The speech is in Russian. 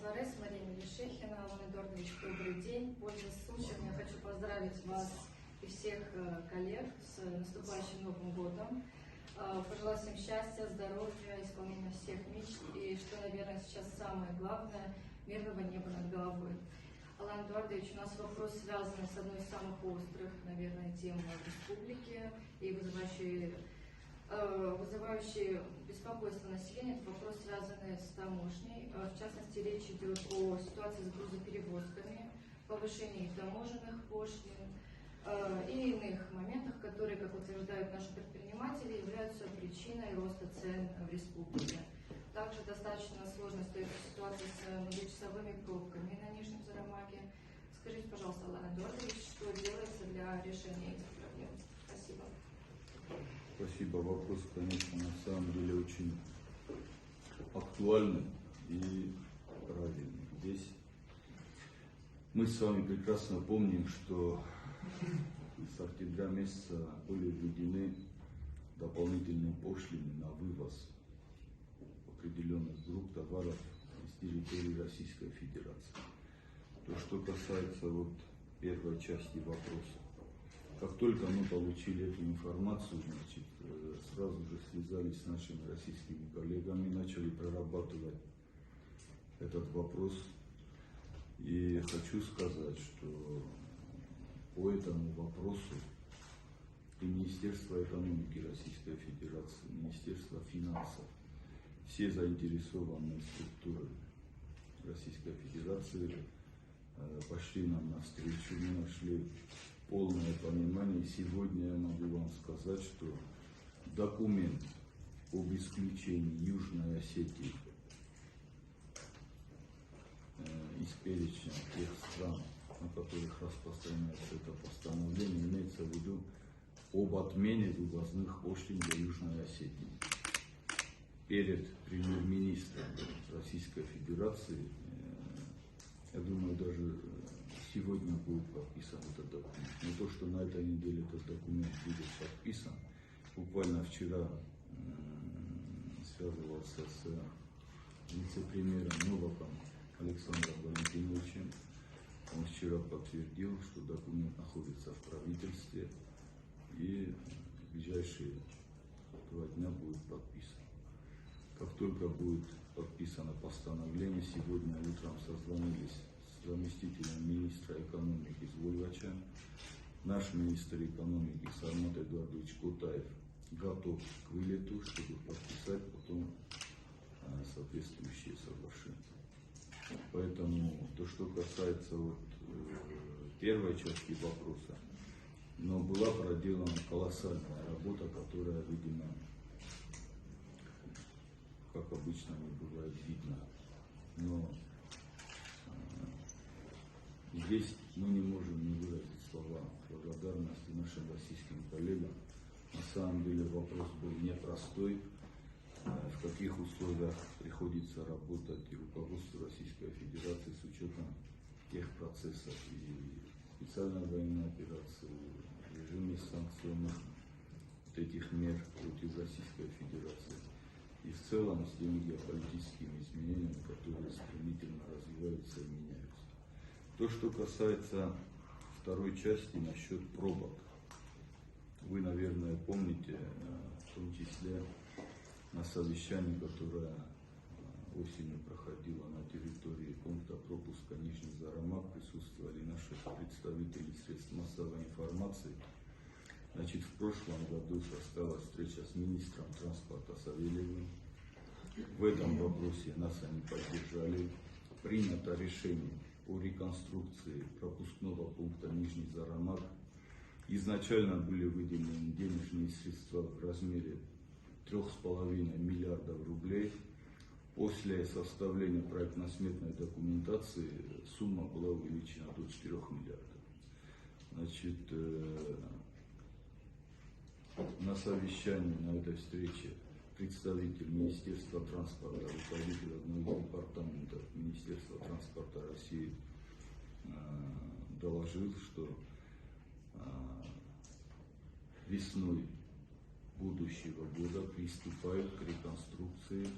Творес, Мария Мелишехина. Алан Эдуардович, добрый день. Пользуясь случаем, я хочу поздравить вас и всех коллег с наступающим Новым годом. Пожелать всем счастья, здоровья, исполнения всех мечт и, что, наверное, сейчас самое главное, мирного неба над головой. Алан Эдуардович, у нас вопрос связан с одной из самых острых, наверное, тем в республике и вызывающий беспокойство населения. Это вопрос, связанный с таможней. В частности, речь идет о ситуации с грузоперевозками, повышении таможенных пошлин и иных моментах, которые, как утверждают наши предприниматели, являются причиной роста цен в республике. Также достаточно сложно стоит ситуация с многочасовыми пробками на Нижнем Зарамаке. Скажите, пожалуйста, Алан Эдуардович, что делается для решения этих проблем? Спасибо. Спасибо. Вопрос, конечно, на самом деле очень актуальный и правильный. Здесь мы с вами прекрасно помним, что с октября месяца были введены дополнительные пошлины на вывоз определенных групп товаров из территории Российской Федерации. То, что касается первой части вопроса. Как только мы получили эту информацию, значит, сразу же связались с нашими российскими коллегами, начали прорабатывать этот вопрос. И хочу сказать, что по этому вопросу и Министерство экономики Российской Федерации, Министерство финансов, все заинтересованные структуры Российской Федерации пошли нам навстречу, мы нашли полное понимание. Сегодня я могу вам сказать, что документ об исключении Южной Осетии из перечня тех стран, на которых распространяется это постановление, имеется в виду об отмене вывозных пошлин для Южной Осетии. Перед премьер-министром Российской Федерации, я думаю, даже сегодня будет подписан этот документ. Но то, что на этой неделе этот документ будет подписан, буквально вчера связывался с вице-премьером Новаком Александром Валентиновичем. Он вчера подтвердил, что документ находится в правительстве и в ближайшие 2 дня будет подписан. Как только будет подписано постановление, сегодня утром созвонились с заместителем министра экономики Звольвача. Наш министр экономики Сармат Эдуардович Кутаев готов к вылету, чтобы подписать потом соответствующие соглашения. Поэтому то, что касается первой части вопроса, но была проделана колоссальная работа, которая, видимо, как обычно не бывает видно. Но здесь мы не можем не выразить слова благодарности нашим российским коллегам. На самом деле вопрос был непростой, в каких условиях приходится работать и руководству Российской Федерации с учетом тех процессов и специальной военной операции, режиме санкционных этих мер против Российской Федерации. И в целом с теми геополитическими изменениями, которые стремительно развиваются и меняются. То, что касается второй части насчет пробок. Вы, наверное, помните, в том числе на совещании, которое осенью проходило на территории пункта пропуска Нижний Зарамак, присутствовали наши представители средств массовой информации. Значит, в прошлом году состоялась встреча с министром транспорта Савельевым. В этом вопросе нас они поддержали. Принято решение о реконструкции пропускного пункта Нижний Зарамак. Изначально были выделены денежные средства в размере 3,5 миллиардов рублей. После составления проектно-сметной документации сумма была увеличена до 4 миллиардов. Значит, на совещании, на этой встрече представитель Министерства транспорта, руководитель одного из департаментов Министерства транспорта России доложил, что весной будущего года приступают к реконструкции